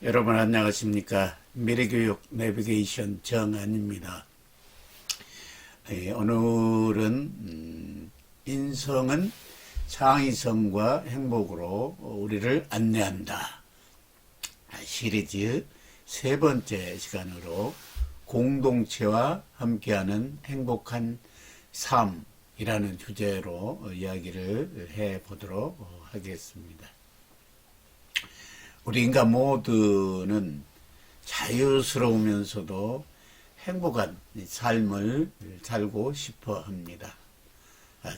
여러분 안녕하십니까? 미래교육 내비게이션 정한입니다. 오늘은 인성은 창의성과 행복으로 우리를 안내한다 시리즈 세 번째 시간으로 공동체와 함께하는 행복한 삶이라는 주제로 이야기를 해보도록 하겠습니다. 우리 인간 모두는 자유스러우면서도 행복한 삶을 살고 싶어 합니다.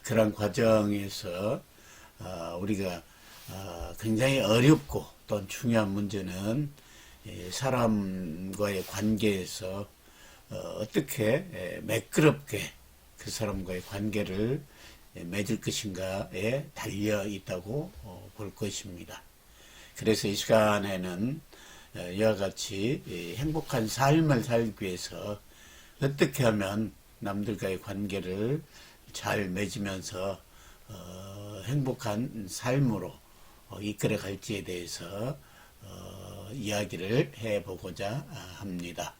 그런 과정에서 우리가 굉장히 어렵고 또 중요한 문제는 사람과의 관계에서 어떻게 매끄럽게 그 사람과의 관계를 맺을 것인가에 달려 있다고 볼 것입니다. 그래서 이 시간에는 이와 같이 행복한 삶을 살기 위해서 어떻게 하면 남들과의 관계를 잘 맺으면서 행복한 삶으로 이끌어 갈지에 대해서 이야기를 해보고자 합니다.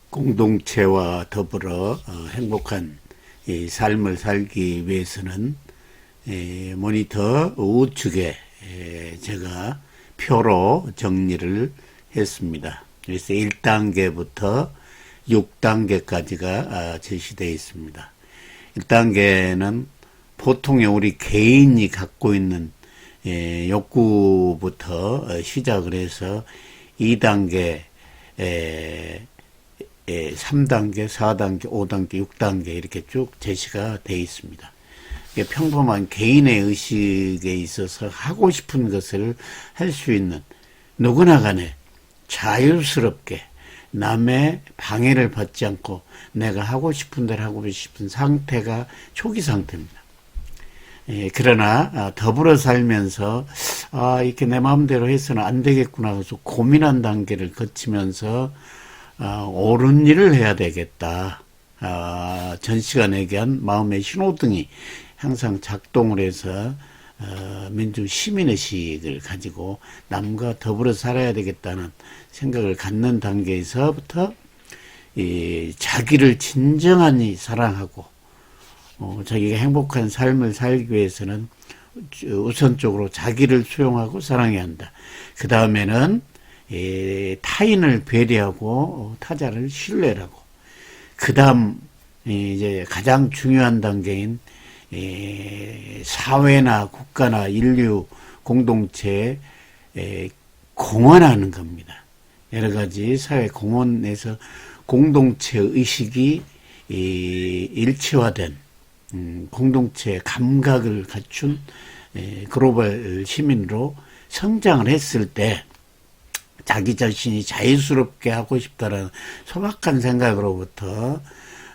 공동체와 더불어 행복한 이 삶을 살기 위해서는 모니터 우측에 제가 표로 정리를 했습니다. 그래서 1단계부터 6단계까지가 제시되어 있습니다. 1단계는 보통의 우리 개인이 갖고 있는 욕구부터 시작을 해서 2단계, 3단계, 4단계, 5단계, 6단계 이렇게 쭉 제시가 되어 있습니다. 평범한 개인의 의식에 있어서 하고 싶은 것을 할 수 있는 누구나 간에 자유스럽게 남의 방해를 받지 않고 내가 하고 싶은 대로 하고 싶은 상태가 초기 상태입니다. 그러나 더불어 살면서 이렇게 내 마음대로 해서는 안 되겠구나 해서 고민한 단계를 거치면서 옳은 일을 해야 되겠다. 전 시간에 얘기한 마음의 신호등이 항상 작동을 해서 민주 시민의식을 가지고 남과 더불어 살아야 되겠다는 생각을 갖는 단계에서부터 자기를 진정하니 사랑하고 자기가 행복한 삶을 살기 위해서는 우선적으로 자기를 수용하고 사랑해야 한다. 그 다음에는 타인을 배려하고 타자를 신뢰하고 그 다음 이제 가장 중요한 단계인 사회나 국가나 인류 공동체에 공헌하는 겁니다. 여러 가지 사회 공헌에서 공동체 의식이 일체화된 공동체 감각을 갖춘 글로벌 시민으로 성장을 했을 때 자기 자신이 자유스럽게 하고 싶다는 소박한 생각으로부터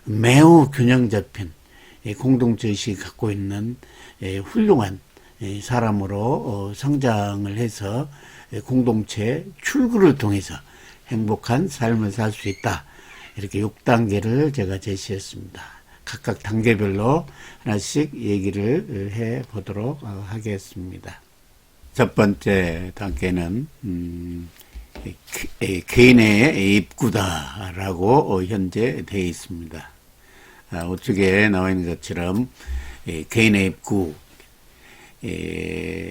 매우 균형 잡힌 공동체 의식을 갖고 있는 훌륭한 사람으로 성장을 해서 공동체 출구를 통해서 행복한 삶을 살 수 있다. 이렇게 6단계를 제가 제시했습니다. 각각 단계별로 하나씩 얘기를 해 보도록 하겠습니다. 첫 번째 단계는 개인의 입구다라고 현재 되어 있습니다. 우측에 나와 있는 것처럼 개인의 입구,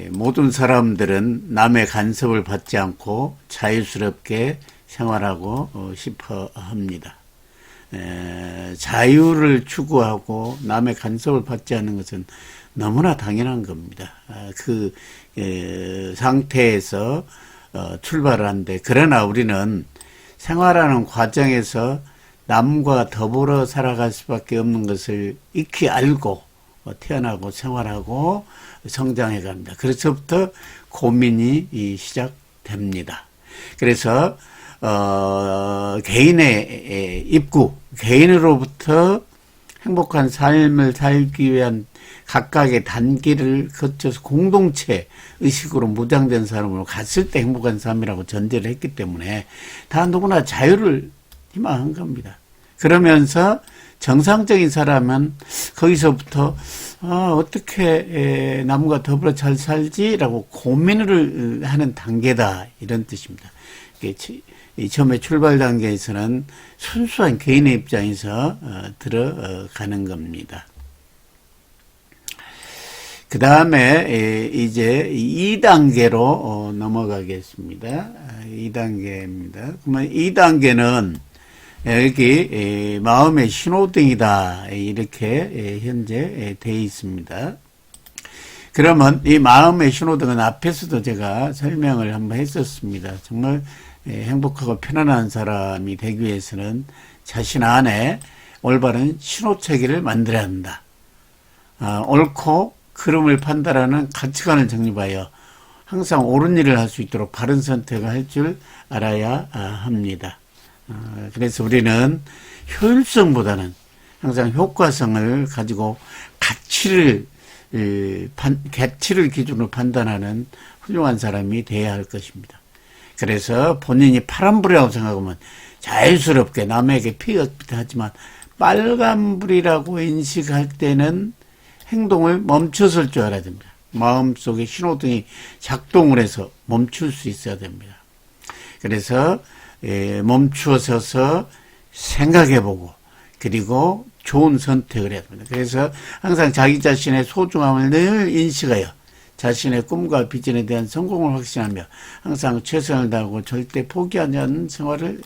모든 사람들은 남의 간섭을 받지 않고 자유스럽게 생활하고 싶어 합니다. 자유를 추구하고 남의 간섭을 받지 않는 것은 너무나 당연한 겁니다. 그 상태에서 출발을 하는데, 그러나 우리는 생활하는 과정에서 남과 더불어 살아갈 수밖에 없는 것을 익히 알고 태어나고 생활하고 성장해 갑니다. 그래서부터 고민이 시작됩니다. 그래서 개인의 입구, 개인으로부터 행복한 삶을 살기 위한 각각의 단계를 거쳐서 공동체 의식으로 무장된 사람으로 갔을 때 행복한 삶이라고 전제를 했기 때문에 다 누구나 자유를 희망한 겁니다. 그러면서 정상적인 사람은 거기서부터 어떻게 남과 더불어 잘 살지라고 고민을 하는 단계다, 이런 뜻입니다. 이 처음에 출발 단계에서는 순수한 개인의 입장에서 들어가는 겁니다. 그 다음에 이제 2단계로 넘어가겠습니다. 2단계입니다. 그러면 2단계는 여기 마음의 신호등이다, 이렇게 현재 되어 있습니다. 그러면 이 마음의 신호등은 앞에서도 제가 설명을 한번 했었습니다. 정말 행복하고 편안한 사람이 되기 위해서는 자신 안에 올바른 신호체계를 만들어야 한다. 옳고 그름을 판단하는 가치관을 정립하여 항상 옳은 일을 할 수 있도록 바른 선택을 할 줄 알아야 합니다. 그래서 우리는 효율성보다는 항상 효과성을 가지고 가치를 기준으로 판단하는 훌륭한 사람이 되어야 할 것입니다. 그래서 본인이 파란불이라고 생각하면 자연스럽게 남에게 피해가 하지만 빨간불이라고 인식할 때는 행동을 멈춰설 줄 알아야 됩니다. 마음속에 신호등이 작동을 해서 멈출 수 있어야 됩니다. 그래서 멈추어서서 생각해보고 그리고 좋은 선택을 해야 됩니다. 그래서 항상 자기 자신의 소중함을 늘 인식하여 자신의 꿈과 비전에 대한 성공을 확신하며 항상 최선을 다하고 절대 포기하지 않는 생활을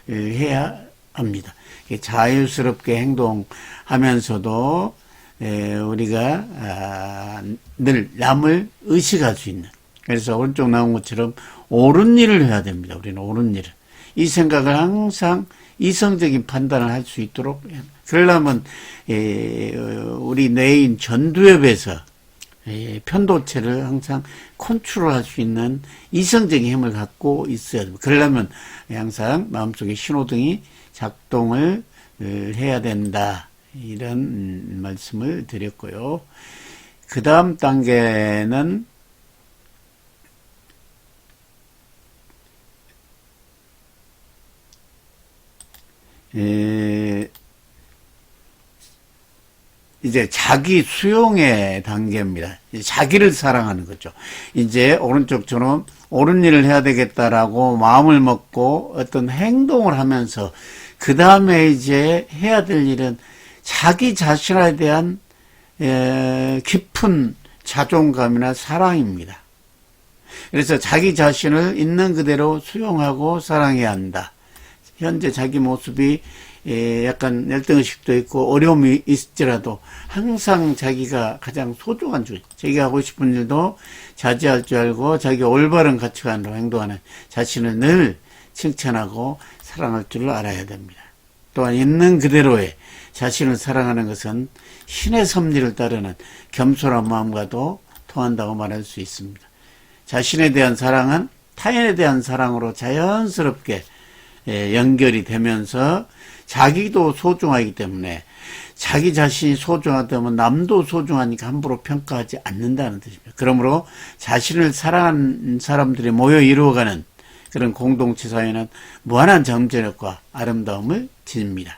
해야 합니다. 자유스럽게 행동하면서도 우리가 늘 남을 의식할 수 있는, 그래서 오른쪽 나온 것처럼 옳은 일을 해야 됩니다. 우리는 옳은 일을. 이 생각을 항상 이성적인 판단을 할 수 있도록 해야 합니다. 그러려면 우리 뇌인 전두엽에서 편도체를 항상 컨트롤할 수 있는 이성적인 힘을 갖고 있어야 됩니다. 그러려면 항상 마음속에 신호등이 작동을 해야 된다, 이런 말씀을 드렸고요. 그 다음 단계는 이제 자기 수용의 단계입니다. 자기를 사랑하는 거죠. 이제 오른쪽처럼 옳은 일을 해야 되겠다라고 마음을 먹고 어떤 행동을 하면서 그 다음에 이제 해야 될 일은 자기 자신에 대한 깊은 자존감이나 사랑입니다. 그래서 자기 자신을 있는 그대로 수용하고 사랑해야 한다. 현재 자기 모습이 약간 열등의식도 있고 어려움이 있을지라도 항상 자기가 가장 소중한 줄, 자기가 하고 싶은 일도 자제할 줄 알고 자기 올바른 가치관으로 행동하는 자신을 늘 칭찬하고 사랑할 줄 알아야 됩니다. 또한 있는 그대로의 자신을 사랑하는 것은 신의 섭리를 따르는 겸손한 마음과도 통한다고 말할 수 있습니다. 자신에 대한 사랑은 타인에 대한 사랑으로 자연스럽게 연결이 되면서 자기도 소중하기 때문에 자기 자신이 소중하다면 남도 소중하니까 함부로 평가하지 않는다는 뜻입니다. 그러므로 자신을 사랑하는 사람들이 모여 이루어가는 그런 공동체 사회는 무한한 잠재력과 아름다움을 지닙니다.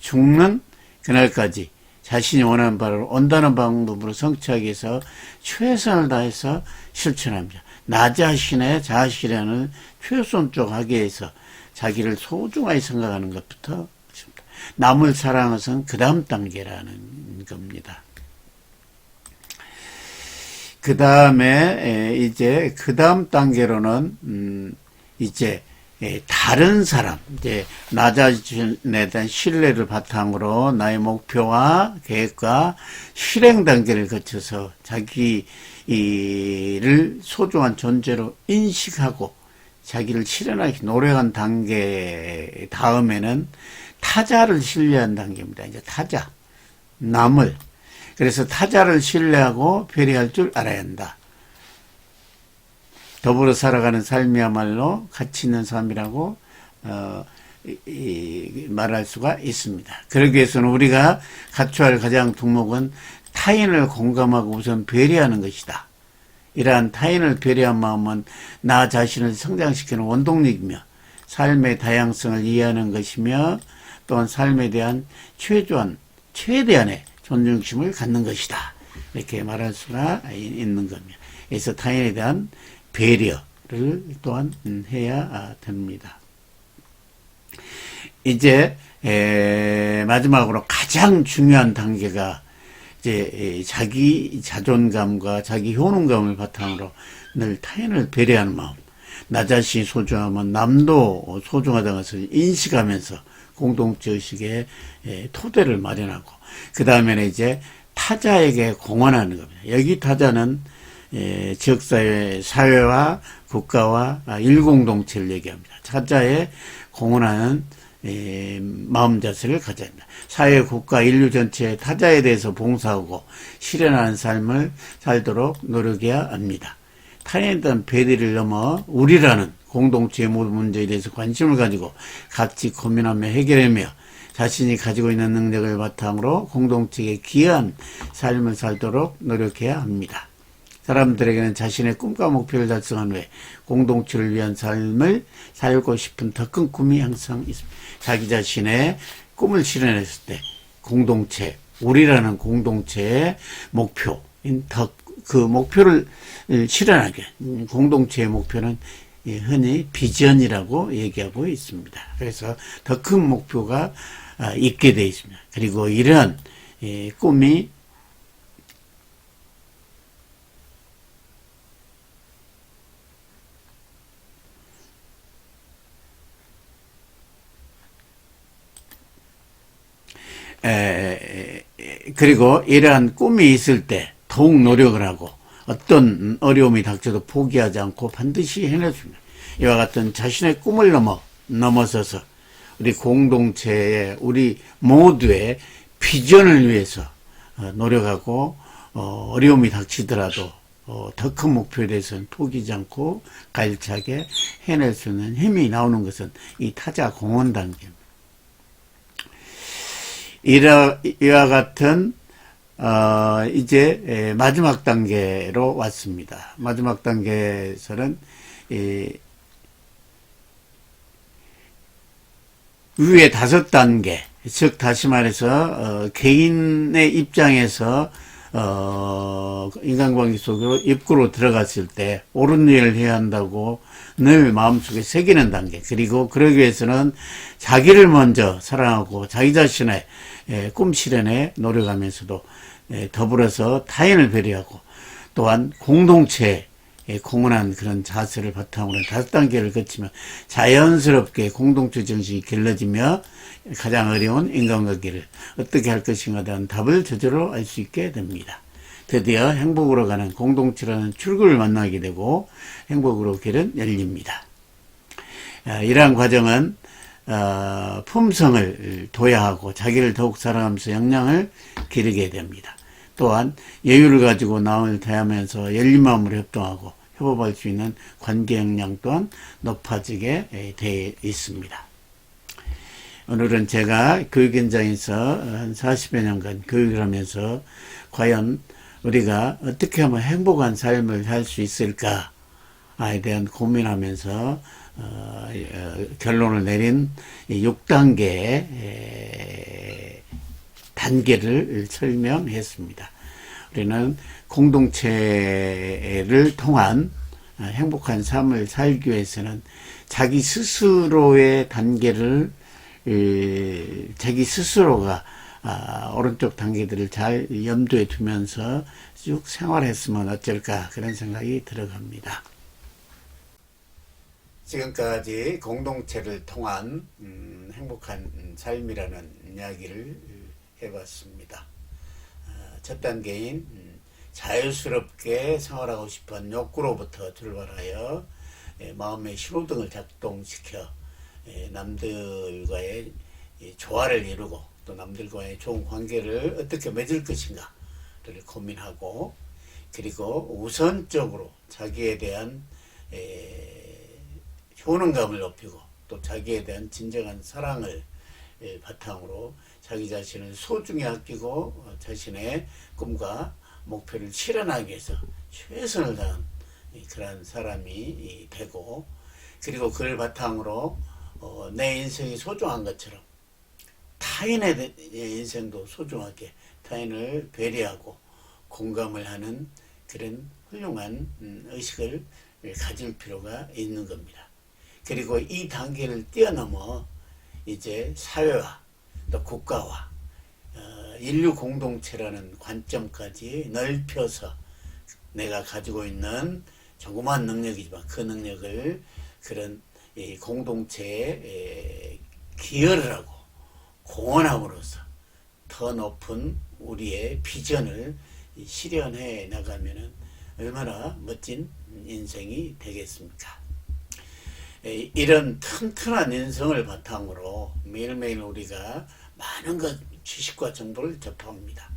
죽는 그날까지 자신이 원하는 바를 온다는 방법으로 성취하기 위해서 최선을 다해서 실천합니다. 나 자신의 자아실현을 최선적하기 위해서 자기를 소중하게 생각하는 것부터 있습니다. 남을 사랑하는 것은 그 다음 단계라는 겁니다. 그 다음에 이제 그 다음 단계로는 이제 다른 사람, 이제 나 자신에 대한 신뢰를 바탕으로 나의 목표와 계획과 실행 단계를 거쳐서 자기를 소중한 존재로 인식하고 자기를 실현하기 노력한 단계 다음에는 타자를 신뢰한 단계입니다. 이제 타자, 남을. 그래서 타자를 신뢰하고 배려할 줄 알아야 한다. 더불어 살아가는 삶이야말로 가치 있는 삶이라고 말할 수가 있습니다. 그러기 위해서는 우리가 갖춰야 할 가장 덕목은 타인을 공감하고 우선 배려하는 것이다. 이러한 타인을 배려한 마음은 나 자신을 성장시키는 원동력이며 삶의 다양성을 이해하는 것이며 또한 삶에 대한 최대한의 존중심을 갖는 것이다. 이렇게 말할 수가 있는 겁니다. 그래서 타인에 대한 배려를 또한 해야 됩니다. 이제 마지막으로 가장 중요한 단계가 이제 자기 자존감과 자기 효능감을 바탕으로 늘 타인을 배려하는 마음. 나 자신이 소중하면 남도 소중하다는 것을 인식하면서 공동체 의식의 토대를 마련하고, 그 다음에는 이제 타자에게 공헌하는 겁니다. 여기 타자는 지역사회, 사회와 국가와 일공동체를 얘기합니다. 타자에 공헌하는 마음 자세를 가져야 합니다. 사회, 국가, 인류 전체의 타자에 대해서 봉사하고 실현하는 삶을 살도록 노력해야 합니다. 타인에 대한 배려를 넘어 우리라는 공동체의 모든 문제에 대해서 관심을 가지고 같이 고민하며 해결하며 자신이 가지고 있는 능력을 바탕으로 공동체에 기여한 삶을 살도록 노력해야 합니다. 사람들에게는 자신의 꿈과 목표를 달성한 후에 공동체를 위한 삶을 살고 싶은 더 큰 꿈이 항상 있습니다. 자기 자신의 꿈을 실현했을 때 공동체, 우리라는 공동체의 목표인 그 목표를 실현하게, 공동체의 목표는 흔히 비전이라고 얘기하고 있습니다. 그래서 더 큰 목표가 있게 되어 있습니다. 그리고 이런 꿈이 그리고 이러한 꿈이 있을 때 더욱 노력을 하고 어떤 어려움이 닥쳐도 포기하지 않고 반드시 해냈습니다. 이와 같은 자신의 꿈을 넘어서서 우리 공동체의, 우리 모두의 비전을 위해서 노력하고 어려움이 닥치더라도 더 큰 목표에 대해서는 포기하지 않고 가일차게 해낼 수 있는 힘이 나오는 것은 이 타자 공헌 단계입니다. 이와 같은 이제 마지막 단계로 왔습니다. 마지막 단계에서는 위에 5단계, 즉 다시 말해서 개인의 입장에서 인간관계 속으로 입구로 들어갔을 때 옳은 일을 해야 한다고 늘 마음속에 새기는 단계, 그리고 그러기 위해서는 자기를 먼저 사랑하고 자기 자신의 꿈 실현에 노력하면서도 더불어서 타인을 배려하고 또한 공동체에 공헌한 그런 자세를 바탕으로 5단계를 거치면 자연스럽게 공동체 정신이 길러지며 가장 어려운 인간관계를 어떻게 할 것인가에 대한 답을 저절로 알 수 있게 됩니다. 드디어 행복으로 가는 공동체라는 출구를 만나게 되고 행복으로 길은 열립니다. 이러한 과정은 품성을 도야하고 자기를 더욱 사랑하면서 역량을 기르게 됩니다. 또한 여유를 가지고 남을 대하면서 열린 마음으로 협동하고 협업할 수 있는 관계 역량 또한 높아지게 되어 있습니다. 오늘은 제가 교육 현장에서 한 40여 년간 교육을 하면서 과연 우리가 어떻게 하면 행복한 삶을 살 수 있을까에 대한 고민하면서 결론을 내린 6단계의 단계를 설명했습니다. 우리는 공동체를 통한 행복한 삶을 살기 위해서는 자기 스스로의 단계를 자기 스스로가 오른쪽 단계들을 잘 염두에 두면서 쭉 생활했으면 어쩔까, 그런 생각이 들어갑니다. 지금까지 공동체를 통한 행복한 삶이라는 이야기를 해봤습니다. 첫 단계인 자유스럽게 생활하고 싶은 욕구로부터 출발하여 마음의 신호등을 작동시켜 남들과의 조화를 이루고 또 남들과의 좋은 관계를 어떻게 맺을 것인가를 고민하고, 그리고 우선적으로 자기에 대한 효능감을 높이고 또 자기에 대한 진정한 사랑을 바탕으로 자기 자신을 소중히 아끼고 자신의 꿈과 목표를 실현하기 위해서 최선을 다한 그런 사람이 되고, 그리고 그를 바탕으로 내 인생이 소중한 것처럼 타인의 인생도 소중하게 타인을 배려하고 공감을 하는 그런 훌륭한 의식을 가질 필요가 있는 겁니다. 그리고 이 단계를 뛰어넘어 이제 사회와 또 국가와 인류 공동체라는 관점까지 넓혀서 내가 가지고 있는 조그만 능력이지만 그 능력을 그런 공동체에 기여를 하고 공헌함으로써 더 높은 우리의 비전을 실현해 나가면은 얼마나 멋진 인생이 되겠습니까? 이런 튼튼한 인성을 바탕으로 매일매일 우리가 많은 지식과 정보를 접합니다.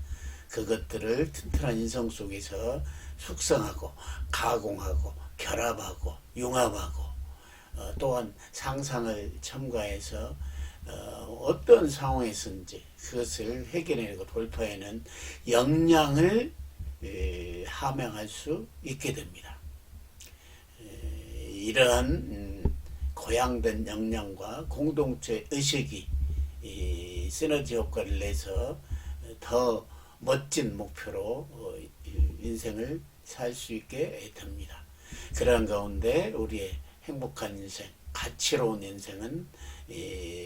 그것들을 튼튼한 인성 속에서 숙성하고 가공하고 결합하고 융합하고 또한 상상을 첨가해서 어떤 상황에서인지 그것을 해결해내고 돌파해내는 역량을 함양할 수 있게 됩니다. 이러한 고양된 역량과 공동체 의식이 시너지 효과를 내서 더 멋진 목표로 인생을 살 수 있게 됩니다. 그러한 가운데 우리의 행복한 인생, 가치로운 인생은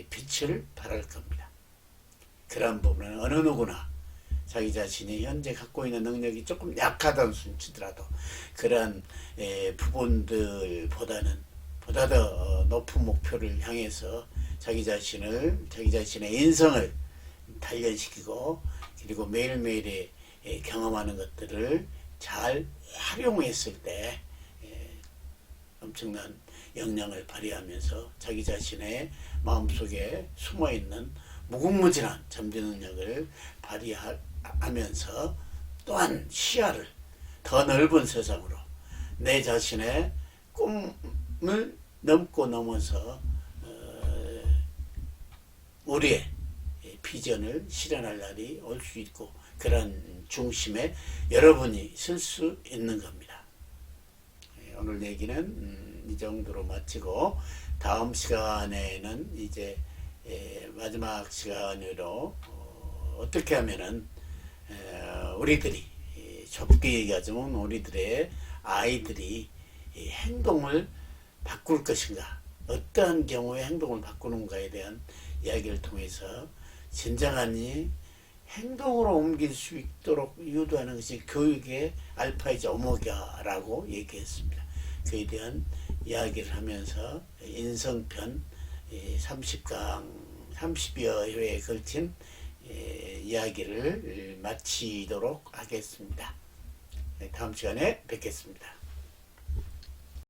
빛을 발할 겁니다. 그러한 부분은 어느 누구나 자기 자신이 현재 갖고 있는 능력이 조금 약하다는 순치더라도 그러한 부분들보다는 보다 더 높은 목표를 향해서 자기 자신의 인성을 단련시키고 그리고 매일매일의 경험하는 것들을 잘 활용했을 때 엄청난 역량을 발휘하면서 자기 자신의 마음속에 숨어있는 무궁무진한 잠재 능력을 발휘하면서 또한 시야를 더 넓은 세상으로 내 자신의 꿈을 넘고 넘어서 우리의 비전을 실현할 날이 올 수 있고 그런 중심에 여러분이 설 수 있는 겁니다. 오늘 얘기는 이 정도로 마치고 다음 시간에는 이제 마지막 시간으로 어떻게 하면은 우리들이 좁게 얘기하자면 우리들의 아이들이 행동을 바꿀 것인가 어떠한 경우에 행동을 바꾸는가에 대한 이야기를 통해서 진정한 행동으로 옮길 수 있도록 유도하는 것이 교육의 알파이자 오메가라고 얘기했습니다. 그에 대한 이야기를 하면서 인성편 30여 회에 걸친 이야기를 마치도록 하겠습니다. 다음 시간에 뵙겠습니다.